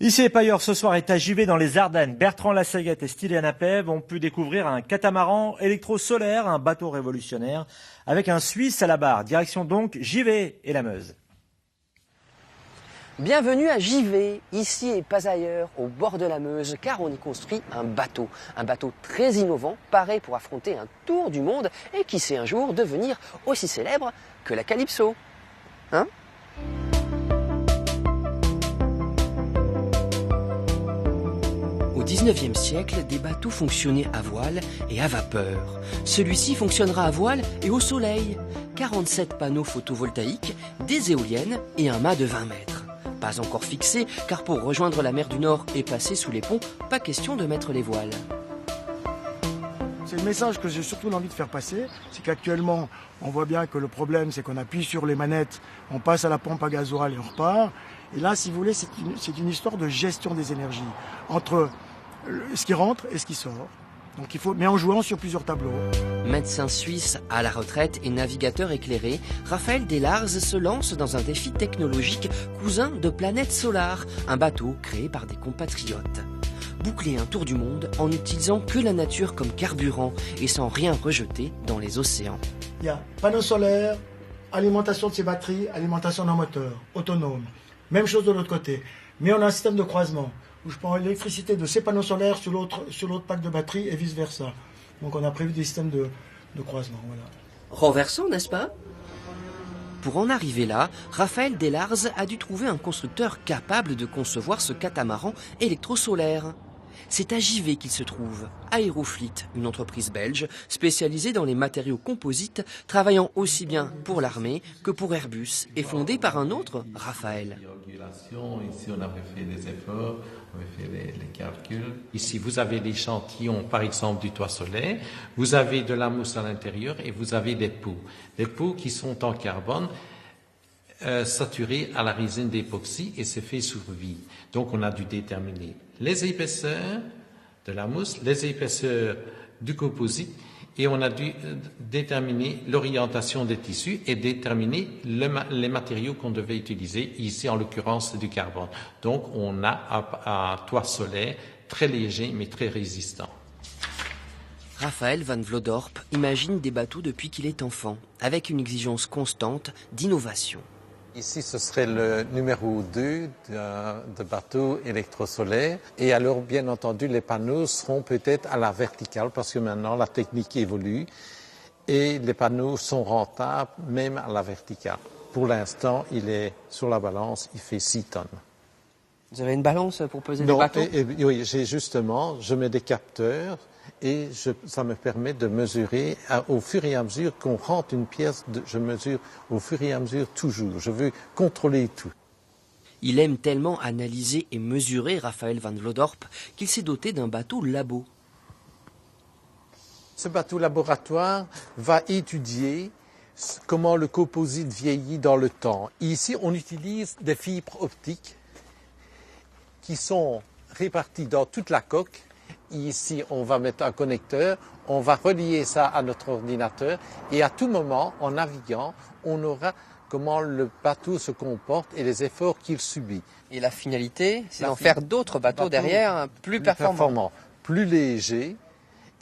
Ici les Pailleurs, ce soir est à Givet dans les Ardennes. Bertrand Lassaguette et Styliane Apev ont pu découvrir un catamaran électro-solaire, un bateau révolutionnaire, avec un Suisse à la barre. Direction donc Givet et la Meuse. Bienvenue à Givet, ici et pas ailleurs, au bord de la Meuse, car on y construit un bateau très innovant, paré pour affronter un tour du monde et qui sait un jour devenir aussi célèbre que la Calypso. Hein ? Au XIXe siècle, des bateaux fonctionnaient à voile et à vapeur. Celui-ci fonctionnera à voile et au soleil. 47 panneaux photovoltaïques, des éoliennes et un mât de 20 mètres. Pas encore fixé, car pour rejoindre la mer du Nord et passer sous les ponts, pas question de mettre les voiles. C'est le message que j'ai surtout envie de faire passer, c'est qu'actuellement, on voit bien que le problème, c'est qu'on appuie sur les manettes, on passe à la pompe à gasoil et on repart. Et là, si vous voulez, c'est une histoire de gestion des énergies, entre ce qui rentre et ce qui sort. Donc mais en jouant sur plusieurs tableaux. Médecin suisse à la retraite et navigateur éclairé, Raphaël Delars se lance dans un défi technologique cousin de Planète Solar, un bateau créé par des compatriotes. Boucler un tour du monde en n'utilisant que la nature comme carburant et sans rien rejeter dans les océans. Il y a panneaux solaires, alimentation de ses batteries, alimentation d'un moteur, autonome. Même chose de l'autre côté. Mais on a un système de croisement où je prends l'électricité de ces panneaux solaires sur l'autre pack de batterie et vice-versa. Donc on a prévu des systèmes de croisement. Voilà. Renversant, n'est-ce pas ? Pour en arriver là, Raphaël Delars a dû trouver un constructeur capable de concevoir ce catamaran électrosolaire. C'est à Givet qu'il se trouve, Aeroflit, une entreprise belge spécialisée dans les matériaux composites, travaillant aussi bien pour l'armée que pour Airbus, et fondée par un autre, Raphaël. Ici, on avait fait des efforts, on avait fait les calculs. Ici, vous avez l'échantillon, par exemple, du toit solaire, vous avez de la mousse à l'intérieur et vous avez des pots. Des pots qui sont en carbone, saturés à la résine d'époxy et c'est fait sous vide. Donc, on a dû déterminer les épaisseurs de la mousse, les épaisseurs du composite et on a dû déterminer l'orientation des tissus et déterminer les matériaux qu'on devait utiliser, ici en l'occurrence du carbone. Donc on a un toit solaire très léger mais très résistant. Raphaël van Vlodorp imagine des bateaux depuis qu'il est enfant, avec une exigence constante d'innovation. Ici, ce serait le numéro 2 de bateau électrosolaire. Et alors, bien entendu, les panneaux seront peut-être à la verticale parce que maintenant, la technique évolue et les panneaux sont rentables même à la verticale. Pour l'instant, il est sur la balance, il fait 6 tonnes. Vous avez une balance pour peser des bateaux ? Oui, je mets des capteurs. Et ça me permet de mesurer au fur et à mesure qu'on rentre une pièce, je mesure au fur et à mesure toujours. Je veux contrôler tout. Il aime tellement analyser et mesurer Raphaël van Vlodorp qu'il s'est doté d'un bateau labo. Ce bateau laboratoire va étudier comment le composite vieillit dans le temps. Ici, on utilise des fibres optiques qui sont réparties dans toute la coque. Ici, on va mettre un connecteur, on va relier ça à notre ordinateur et à tout moment, en naviguant, on aura comment le bateau se comporte et les efforts qu'il subit. Et la finalité, c'est d'en faire d'autres bateaux derrière plus performants, plus légers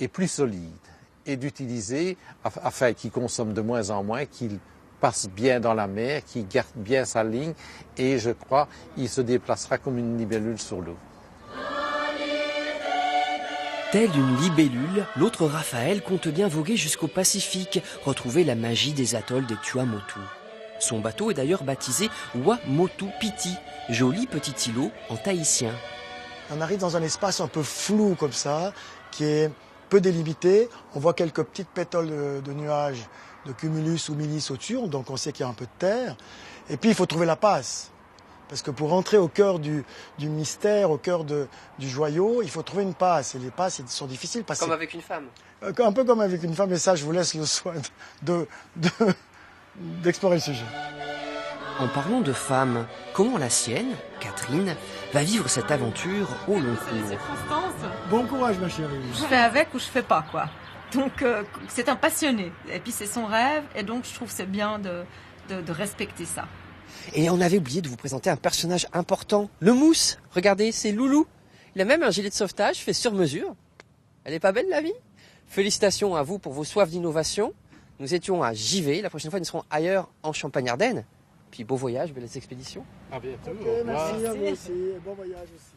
et plus solides. Et d'utiliser, afin qu'ils consomment de moins en moins, qu'ils passent bien dans la mer, qu'ils gardent bien sa ligne et je crois qu'il se déplacera comme une libellule sur l'eau. Tel une libellule, l'autre Raphaël compte bien voguer jusqu'au Pacifique, retrouver la magie des atolls des Tuamotu. Son bateau est d'ailleurs baptisé Wa-Motu Piti, joli petit îlot en tahitien. On arrive dans un espace un peu flou comme ça, qui est peu délimité. On voit quelques petites pétoles de nuages, de cumulus ou milice au-dessus, donc on sait qu'il y a un peu de terre. Et puis il faut trouver la passe. Parce que pour entrer au cœur du mystère, au cœur du joyau, il faut trouver une passe. Et les passes sont difficiles. Comme avec une femme. Un peu comme avec une femme, et ça, je vous laisse le soin d'explorer le sujet. En parlant de femme, comment la sienne, Catherine, va vivre cette aventure au long cours ? C'est Constance. Bon courage, ma chérie. Je fais avec ou je fais pas, quoi. Donc, c'est un passionné. Et puis, c'est son rêve. Et donc, je trouve que c'est bien de respecter ça. Et on avait oublié de vous présenter un personnage important, le Mousse. Regardez, c'est Loulou. Il a même un gilet de sauvetage fait sur mesure. Elle est pas belle la vie? Félicitations à vous pour vos soifs d'innovation. Nous étions à Givet. La prochaine fois, nous serons ailleurs en Champagne-Ardenne. Puis beau voyage, belles expéditions. À bientôt. Ok, merci à vous aussi. Bon voyage aussi.